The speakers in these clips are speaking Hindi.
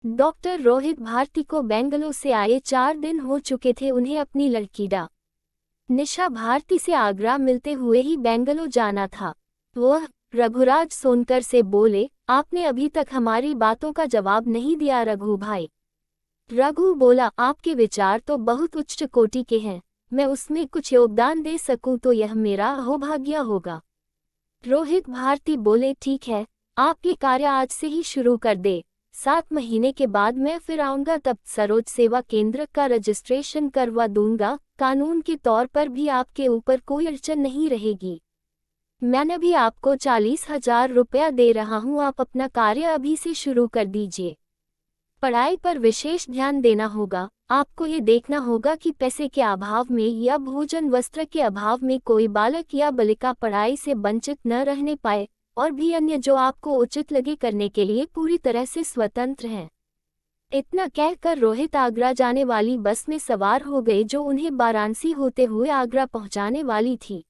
डॉक्टर रोहित भारती को बेंगलुरु से आए 4 दिन हो चुके थे। उन्हें अपनी लड़की निशा भारती से आगरा मिलते हुए ही बेंगलुरु जाना था। वह रघुराज सोनकर से बोले, आपने अभी तक हमारी बातों का जवाब नहीं दिया रघु भाई। रघु बोला, आपके विचार तो बहुत उच्च कोटि के हैं, मैं उसमें कुछ योगदान दे सकूं तो यह मेरा अहोभाग्य होगा। रोहित भारती बोले, ठीक है, आप ये कार्य आज से ही शुरू कर दे। 7 महीने के बाद मैं फिर आऊंगा, तब सरोज सेवा केंद्र का रजिस्ट्रेशन करवा दूंगा। कानून के तौर पर भी आपके ऊपर कोई अड़चन नहीं रहेगी। मैंने भी आपको 40,000 रुपया दे रहा हूं, आप अपना कार्य अभी से शुरू कर दीजिए। पढ़ाई पर विशेष ध्यान देना होगा। आपको ये देखना होगा कि पैसे के अभाव में या भोजन वस्त्र के अभाव में कोई बालक या बालिका पढ़ाई से वंचित न रहने पाए, और भी अन्य जो आपको उचित लगे करने के लिए पूरी तरह से स्वतंत्र हैं। इतना कहकर रोहित आगरा जाने वाली बस में सवार हो गए, जो उन्हें वाराणसी होते हुए आगरा पहुंचाने वाली थी।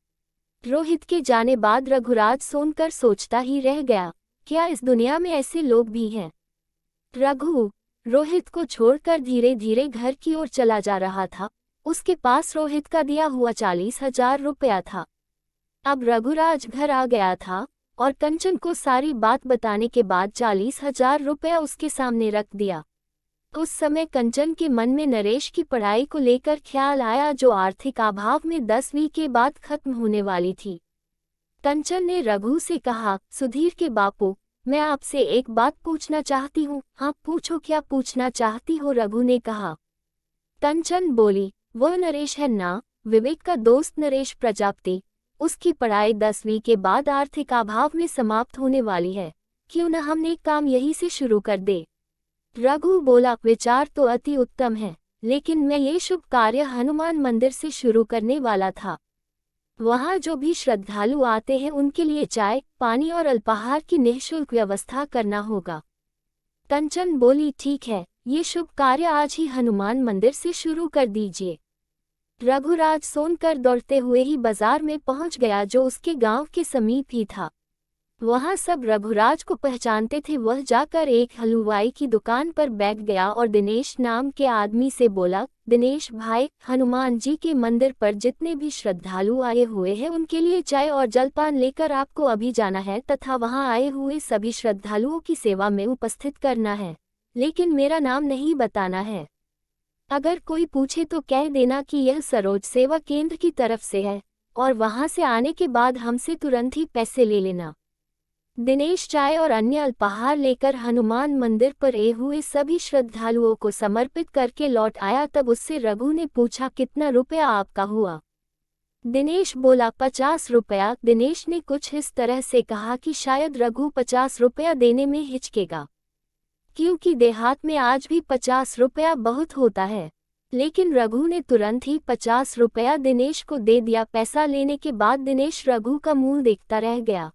रोहित के जाने बाद रघुराज सोनकर सोचता ही रह गया, क्या इस दुनिया में ऐसे लोग भी हैं। रघु रोहित को छोड़कर धीरे धीरे घर की ओर चला जा रहा था। उसके पास रोहित का दिया हुआ 40,000 रुपया था। अब रघुराज घर आ गया था और कंचन को सारी बात बताने के बाद 40,000 रुपया उसके सामने रख दिया। उस समय कंचन के मन में नरेश की पढ़ाई को लेकर ख्याल आया, जो आर्थिक अभाव में 10वीं के बाद खत्म होने वाली थी। कंचन ने रघु से कहा, सुधीर के बापू, मैं आपसे एक बात पूछना चाहती हूँ। हाँ पूछो, क्या पूछना चाहती हो, रघु ने कहा। कंचन बोली, वो नरेश है ना, विवेक का दोस्त नरेश प्रजापति, उसकी पढ़ाई 10वीं के बाद आर्थिक अभाव में समाप्त होने वाली है, क्यों न हम एक काम यहीं से शुरू कर दे। रघु बोला, विचार तो अति उत्तम है, लेकिन मैं ये शुभ कार्य हनुमान मंदिर से शुरू करने वाला था। वहाँ जो भी श्रद्धालु आते हैं उनके लिए चाय, पानी और अल्पाहार की निःशुल्क व्यवस्था करना होगा। कंचन बोली, ठीक है, ये शुभ कार्य आज ही हनुमान मंदिर से शुरू कर दीजिए। रघुराज सोनकर दौड़ते हुए ही बाजार में पहुंच गया, जो उसके गांव के समीप ही था। वहां सब रघुराज को पहचानते थे। वह जाकर एक हलवाई की दुकान पर बैठ गया और दिनेश नाम के आदमी से बोला, दिनेश भाई, हनुमान जी के मंदिर पर जितने भी श्रद्धालु आए हुए हैं उनके लिए चाय और जलपान लेकर आपको अभी जाना है तथा वहां आए हुए सभी श्रद्धालुओं की सेवा में उपस्थित करना है, लेकिन मेरा नाम नहीं बताना है। अगर कोई पूछे तो कह देना कि यह सरोज सेवा केंद्र की तरफ से है, और वहां से आने के बाद हमसे तुरंत ही पैसे ले लेना। दिनेश चाय और अन्य अल्पाहार लेकर हनुमान मंदिर पर आए हुए सभी श्रद्धालुओं को समर्पित करके लौट आया। तब उससे रघु ने पूछा, कितना रुपया आपका हुआ। दिनेश बोला, 50 रुपया। दिनेश ने कुछ इस तरह से कहा कि शायद रघु 50 रुपया देने में हिचकेगा, क्योंकि देहात में आज भी 50 रुपया बहुत होता है। लेकिन रघु ने तुरंत ही 50 रुपया दिनेश को दे दिया। पैसा लेने के बाद दिनेश रघु का मुंह देखता रह गया,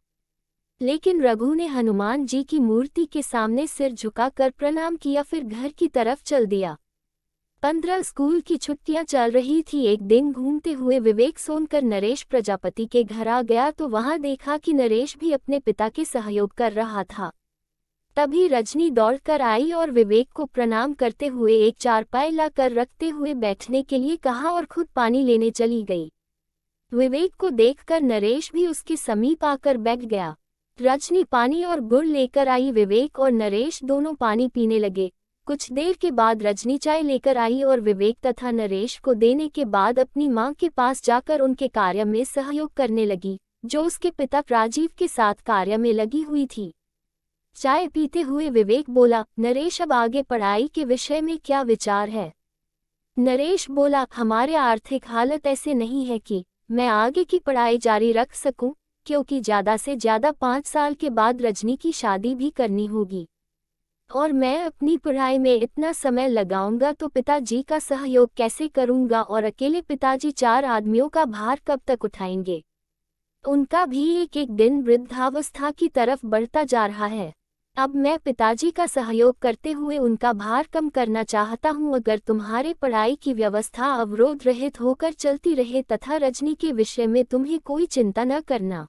लेकिन रघु ने हनुमान जी की मूर्ति के सामने सिर झुकाकर प्रणाम किया, फिर घर की तरफ चल दिया। 15 स्कूल की छुट्टियां चल रही थी। एक दिन घूमते हुए विवेक सोनकर नरेश प्रजापति के घर आ गया, तो वहां देखा कि नरेश भी अपने पिता के सहयोग कर रहा था। तभी रजनी दौड़कर आई और विवेक को प्रणाम करते हुए एक चारपाई ला कर रखते हुए बैठने के लिए कहा और खुद पानी लेने चली गई। विवेक को देखकर नरेश भी उसके समीप आकर बैठ गया। रजनी पानी और गुड़ लेकर आई। विवेक और नरेश दोनों पानी पीने लगे। कुछ देर के बाद रजनी चाय लेकर आई और विवेक तथा नरेश को देने के बाद अपनी मां के पास जाकर उनके कार्य में सहयोग करने लगी, जो उसके पिता राजीव के साथ कार्य में लगी हुई थी। चाय पीते हुए विवेक बोला, नरेश, अब आगे पढ़ाई के विषय में क्या विचार है। नरेश बोला, हमारे आर्थिक हालत ऐसे नहीं है कि मैं आगे की पढ़ाई जारी रख सकूं, क्योंकि ज़्यादा से ज़्यादा 5 साल के बाद रजनी की शादी भी करनी होगी, और मैं अपनी पढ़ाई में इतना समय लगाऊंगा तो पिताजी का सहयोग कैसे करूंगा, और अकेले पिताजी 4 आदमियों का भार कब तक उठाएंगे। उनका भी एक एक दिन वृद्धावस्था की तरफ बढ़ता जा रहा है। अब मैं पिताजी का सहयोग करते हुए उनका भार कम करना चाहता हूं। अगर तुम्हारे पढ़ाई की व्यवस्था अवरोध रहित होकर चलती रहे तथा रजनी के विषय में तुम्हें कोई चिंता न करना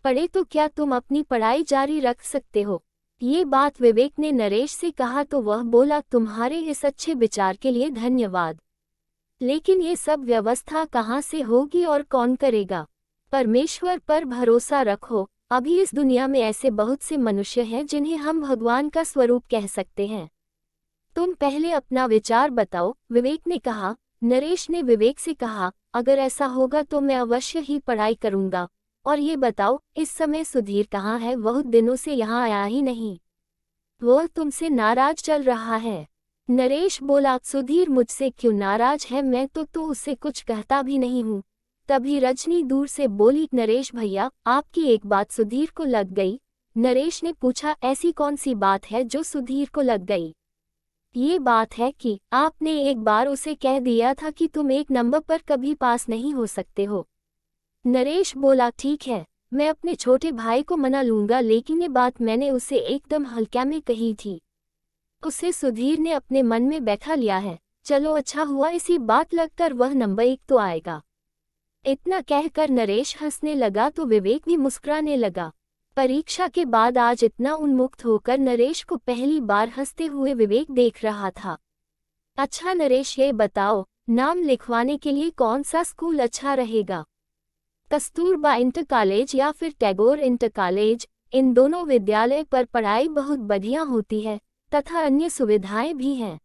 पड़े तो क्या तुम अपनी पढ़ाई जारी रख सकते हो। ये बात विवेक ने नरेश से कहा तो वह बोला, तुम्हारे इस अच्छे विचार के लिए धन्यवाद, लेकिन ये सब व्यवस्था कहाँ से होगी और कौन करेगा? परमेश्वर पर भरोसा रखो। अभी इस दुनिया में ऐसे बहुत से मनुष्य हैं जिन्हें हम भगवान का स्वरूप कह सकते हैं। तुम पहले अपना विचार बताओ, विवेक ने कहा। नरेश ने विवेक से कहा, अगर ऐसा होगा तो मैं अवश्य ही पढ़ाई करूंगा। और ये बताओ, इस समय सुधीर कहाँ है? बहुत दिनों से यहाँ आया ही नहीं। वह तुमसे नाराज चल रहा है। नरेश बोला, सुधीर मुझसे क्यों नाराज है? मैं तो उससे कुछ कहता भी नहीं हूँ। तभी रजनी दूर से बोली, नरेश भैया, आपकी एक बात सुधीर को लग गई। नरेश ने पूछा, ऐसी कौन सी बात है जो सुधीर को लग गई? ये बात है कि आपने एक बार उसे कह दिया था कि तुम एक नंबर पर कभी पास नहीं हो सकते हो। नरेश बोला, ठीक है, मैं अपने छोटे भाई को मना लूंगा, लेकिन ये बात मैंने उसे एकदम हल्का में कही थी। उसे सुधीर ने अपने मन में बैठा लिया है। चलो अच्छा हुआ, इसी बात लगकर वह नंबर 1 तो आएगा। इतना कहकर नरेश हंसने लगा तो विवेक भी मुस्कुराने लगा। परीक्षा के बाद आज इतना उन्मुक्त होकर नरेश को पहली बार हंसते हुए विवेक देख रहा था। अच्छा नरेश, ये बताओ, नाम लिखवाने के लिए कौन सा स्कूल अच्छा रहेगा? कस्तूरबा इंटर कॉलेज या फिर टैगोर इंटर कॉलेज? इन दोनों विद्यालय पर पढ़ाई बहुत बढ़िया होती है तथा अन्य सुविधाएं भी हैं।